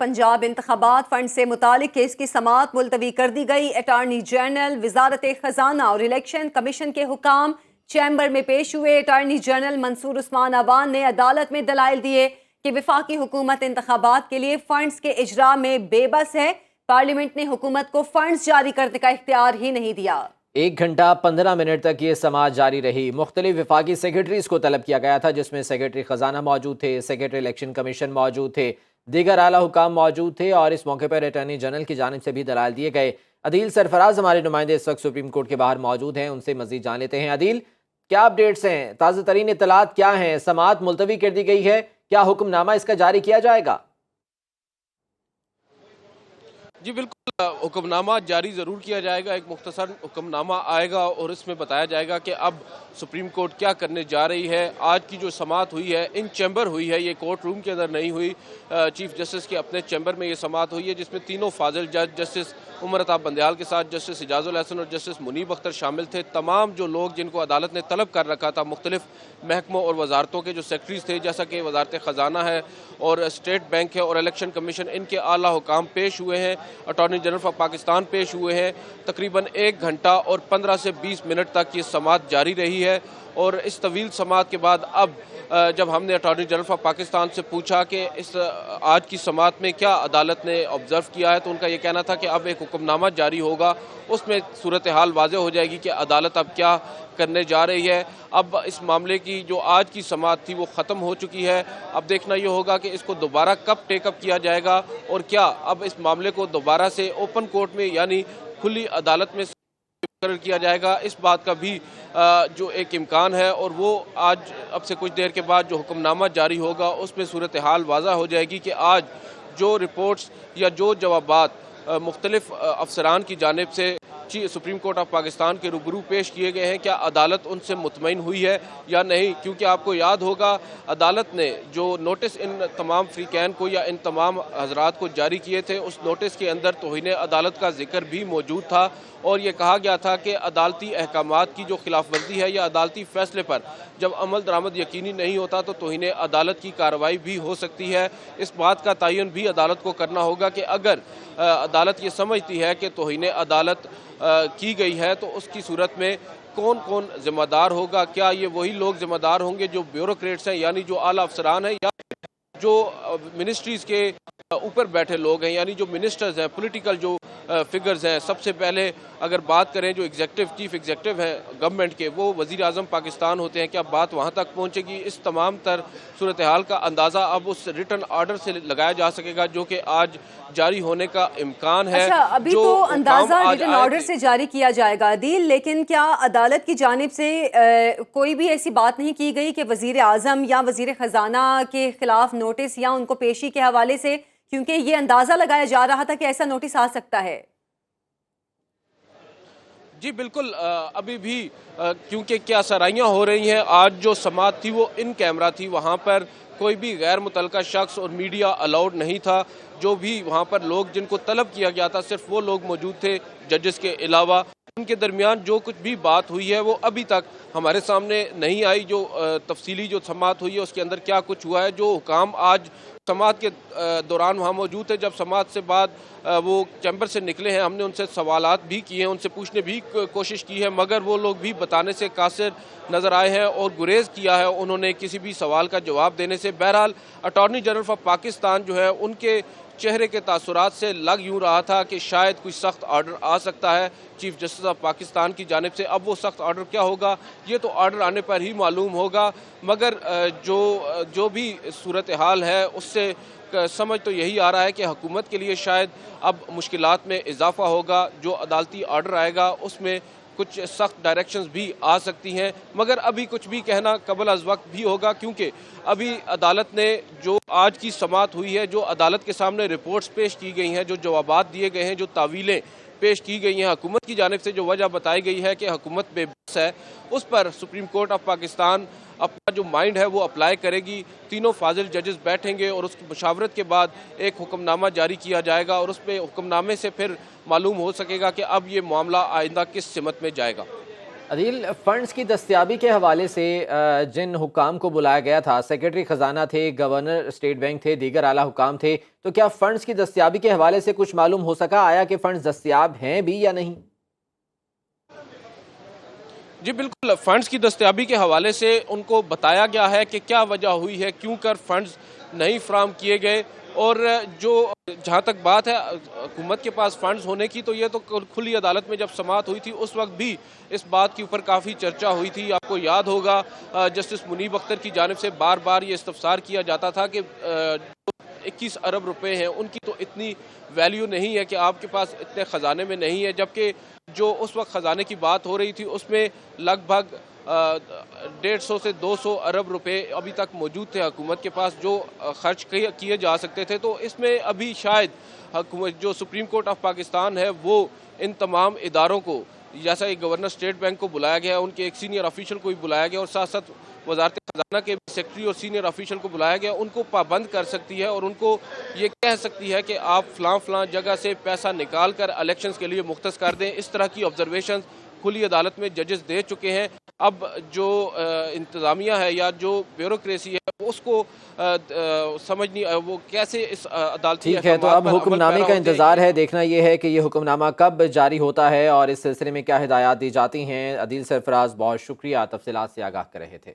پنجاب انتخابات فنڈ سے متعلق کیس کی سماعت ملتوی کر دی گئی۔ اٹارنی جنرل، وزارت خزانہ اور الیکشن کمیشن کے حکام چیمبر میں پیش ہوئے۔ اٹارنی جنرل منصور عثمان اوان نے عدالت میں دلائل دیے کہ وفاقی حکومت انتخابات کے لیے فنڈز کے اجراء میں بے بس ہے۔ پارلیمنٹ نے حکومت کو فنڈز جاری کرنے کا اختیار ہی نہیں دیا۔ 1 گھنٹہ 15 منٹ تک یہ سماعت جاری رہی۔ مختلف وفاقی سیکرٹریز کو طلب کیا گیا تھا، جس میں سیکرٹری خزانہ موجود تھے، سیکرٹری الیکشن کمیشن موجود تھے، دیگر اعلیٰ حکام موجود تھے، اور اس موقع پر اٹارنی جنرل کی جانب سے بھی دلائل دیے گئے۔ عدیل سرفراز ہمارے نمائندے اس وقت سپریم کورٹ کے باہر موجود ہیں، ان سے مزید جان لیتے ہیں۔ عدیل، کیا اپڈیٹس ہیں؟ تازہ ترین اطلاعات کیا ہیں؟ سماعت ملتوی کر دی گئی ہے، کیا حکم نامہ اس کا جاری کیا جائے گا؟ جی بالکل، حکم نامہ جاری ضرور کیا جائے گا۔ ایک مختصر حکم نامہ آئے گا اور اس میں بتایا جائے گا کہ اب سپریم کورٹ کیا کرنے جا رہی ہے۔ آج کی جو سماعت ہوئی ہے ان چیمبر ہوئی ہے، یہ کورٹ روم کے اندر نہیں ہوئی، چیف جسٹس کے اپنے چیمبر میں یہ سماعت ہوئی ہے، جس میں تینوں فاضل جج، جسٹس عمر عطا بندیال کے ساتھ جسٹس اعجاز الحسن اور جسٹس منیب اختر شامل تھے۔ تمام جو لوگ جن کو عدالت نے طلب کر رکھا تھا، مختلف محکموں اور وزارتوں کے جو سیکرٹریز تھے، جیسا کہ وزارت خزانہ ہے اور اسٹیٹ بینک ہے اور الیکشن کمیشن، ان کے اعلیٰ حکام پیش ہوئے ہیں۔ اٹارنی جنرل آف پاکستان پیش ہوئے ہیں۔ تقریباً 1 گھنٹہ اور 15 سے 20 منٹ تک یہ سماعت جاری رہی ہے، اور اس طویل سماعت کے بعد اب جب ہم نے اٹارنی جنرل آف پاکستان سے پوچھا کہ اس آج کی سماعت میں کیا عدالت نے آبزرو کیا ہے، تو ان کا یہ کہنا تھا کہ اب ایک حکم نامہ جاری ہوگا، اس میں صورتحال واضح ہو جائے گی کہ عدالت اب کیا کرنے جا رہی ہے۔ اب اس معاملے کی جو آج کی سماعت تھی وہ ختم ہو چکی ہے۔ اب دیکھنا یہ ہوگا کہ اس کو دوبارہ کب ٹیک اپ کیا جائے گا، اور کیا اب اس معاملے کو دوبارہ سے اوپن کورٹ میں یعنی کھلی عدالت میں مقرر کیا جائے گا۔ اس بات کا بھی جو ایک امکان ہے، اور وہ آج اب سے کچھ دیر کے بعد جو حکم نامہ جاری ہوگا اس میں صورتحال واضح ہو جائے گی کہ آج جو رپورٹس یا جو جوابات مختلف افسران کی جانب سے سپریم کورٹ آف پاکستان کے روبرو پیش کیے گئے ہیں، کیا عدالت ان سے مطمئن ہوئی ہے یا نہیں، کیونکہ آپ کو یاد ہوگا عدالت نے جو نوٹس ان تمام فریقین کو یا ان تمام حضرات کو جاری کیے تھے، اس نوٹس کے اندر توہین عدالت کا ذکر بھی موجود تھا، اور یہ کہا گیا تھا کہ عدالتی احکامات کی جو خلاف ورزی ہے یا عدالتی فیصلے پر جب عمل درآمد یقینی نہیں ہوتا تو توہین عدالت کی کارروائی بھی ہو سکتی ہے۔ اس بات کا تعین بھی عدالت کو کرنا ہوگا کہ اگر عدالت یہ سمجھتی ہے کہ توہین عدالت کی گئی ہے تو اس کی صورت میں کون کون ذمہ دار ہوگا۔ کیا یہ وہی لوگ ذمہ دار ہوں گے جو بیوروکریٹس ہیں، یعنی جو اعلیٰ افسران ہیں، یا جو منسٹریز کے اوپر بیٹھے لوگ ہیں، یعنی جو منسٹرز ہیں، پولیٹیکل جو فگرز ہیں۔ سب سے پہلے اگر بات کریں جو چیف ایگزیکٹو ہیں گورنمنٹ کے، وہ وزیر اعظم پاکستان ہوتے ہیں، کیا بات وہاں تک پہنچے گی؟ اس تمام تر صورتحال کا اندازہ اب اس ریٹن آرڈر سے لگایا جا سکے گا جو کہ آج جاری ہونے کا امکان ہے۔ اچھا، ابھی تو اندازہ ریٹن آرڈر سے جاری کیا جائے گا عدیل، لیکن کیا عدالت کی جانب سے کوئی بھی ایسی بات نہیں کی گئی کہ وزیر اعظم یا وزیر خزانہ کے خلاف نوٹس یا ان کو پیشی کے حوالے سے، کیونکہ یہ اندازہ لگایا جا رہا تھا کہ ایسا نوٹس آ سکتا ہے؟ جی بالکل، ابھی بھی کیونکہ کیا سرائیاں ہو رہی ہیں، آج جو سماعت تھی وہ ان کیمرہ تھی، وہاں پر کوئی بھی غیر متعلقہ شخص اور میڈیا الاؤڈ نہیں تھا۔ جو بھی وہاں پر لوگ جن کو طلب کیا گیا تھا صرف وہ لوگ موجود تھے ججز کے علاوہ۔ ان کے درمیان جو کچھ بھی بات ہوئی ہے وہ ابھی تک ہمارے سامنے نہیں آئی۔ جو تفصیلی جو سماعت ہوئی ہے اس کے اندر کیا کچھ ہوا ہے، جو حکام آج سماعت کے دوران وہاں موجود تھے، جب سماعت سے بعد وہ چیمبر سے نکلے ہیں، ہم نے ان سے سوالات بھی کیے ہیں، ان سے پوچھنے بھی کوشش کی ہے، مگر وہ لوگ بھی بتانے سے قاصر نظر آئے ہیں اور گریز کیا ہے انہوں نے کسی بھی سوال کا جواب دینے سے۔ بہرحال اٹارنی جنرل آف پاکستان جو ہے ان کے چہرے کے تاثرات سے لگ یوں رہا تھا کہ شاید کوئی سخت آرڈر آ سکتا ہے چیف جسٹس آف پاکستان کی جانب سے۔ اب وہ سخت آرڈر کیا ہوگا یہ تو آرڈر آنے پر ہی معلوم ہوگا، مگر جو بھی صورتحال ہے اس سے سمجھ تو یہی آ رہا ہے کہ حکومت کے لیے شاید اب مشکلات میں اضافہ ہوگا۔ جو عدالتی آرڈر آئے گا اس میں کچھ سخت ڈائریکشنز بھی آ سکتی ہیں، مگر ابھی کچھ بھی کہنا قبل از وقت بھی ہوگا، کیونکہ ابھی عدالت نے جو آج کی سماعت ہوئی ہے، جو عدالت کے سامنے رپورٹس پیش کی گئی ہیں، جو جوابات دیے گئے ہیں، جو تعویلیں پیش کی گئی ہیں، حکومت کی جانب سے جو وجہ بتائی گئی ہے کہ حکومت بے بس ہے، اس پر سپریم کورٹ آف پاکستان اپنا جو مائنڈ ہے وہ اپلائی کرے گی۔ تینوں فاضل ججز بیٹھیں گے اور اس کی مشاورت کے بعد ایک حکم نامہ جاری کیا جائے گا، اور اس پہ حکم نامے سے پھر معلوم ہو سکے گا کہ اب یہ معاملہ آئندہ کس سمت میں جائے گا۔ عدیل، فنڈز کی دستیابی کے حوالے سے جن حکام کو بلایا گیا تھا، سیکرٹری خزانہ تھے، گورنر اسٹیٹ بینک تھے، دیگر اعلیٰ حکام تھے، تو کیا فنڈز کی دستیابی کے حوالے سے کچھ معلوم ہو سکا؟ آیا کہ فنڈز دستیاب ہیں بھی یا نہیں؟ جی بالکل، فنڈز کی دستیابی کے حوالے سے ان کو بتایا گیا ہے کہ کیا وجہ ہوئی ہے، کیوں کر فنڈز نہیں فراہم کیے گئے، اور جو جہاں تک بات ہے حکومت کے پاس فنڈز ہونے کی، تو یہ تو کھلی عدالت میں جب سماعت ہوئی تھی اس وقت بھی اس بات کے اوپر کافی چرچا ہوئی تھی۔ آپ کو یاد ہوگا جسٹس منیب اختر کی جانب سے بار بار یہ استفسار کیا جاتا تھا کہ 21 ارب روپے ہیں، ان کی تو اتنی ویلیو نہیں ہے کہ آپ کے پاس اتنے خزانے میں نہیں ہے، جبکہ جو اس وقت خزانے کی بات ہو رہی تھی اس میں لگ بھگ 150 سے 200 ارب روپے ابھی تک موجود تھے حکومت کے پاس، جو خرچ کیے جا سکتے تھے۔ تو اس میں ابھی شاید حکومت جو سپریم کورٹ آف پاکستان ہے وہ ان تمام اداروں کو، جیسا کہ گورنر اسٹیٹ بینک کو بلایا گیا، ان کے ایک سینئر آفیشل کو بھی بلایا گیا، اور ساتھ ساتھ وزارت خزانہ کے سیکرٹری اور سینئر آفیشل کو بلایا گیا، ان کو پابند کر سکتی ہے اور ان کو یہ کہہ سکتی ہے کہ آپ فلاں فلاں جگہ سے پیسہ نکال کر الیکشنز کے لیے مختص کر دیں۔ اس طرح کی آبزرویشنز کھلی عدالت میں ججز دے چکے ہیں۔ اب جو انتظامیہ ہے یا جو بیوروکریسی ہے اس کو سمجھ نہیں وہ کیسے اس عدالتی ٹھیک ہے، تو اب حکم نامے کا انتظار ہے، دیکھنا یہ ہے کہ یہ حکم نامہ کب جاری ہوتا ہے اور اس سلسلے میں کیا ہدایات دی جاتی ہیں۔ عدیل سرفراز، بہت شکریہ، تفصیلات سے آگاہ کر رہے تھے۔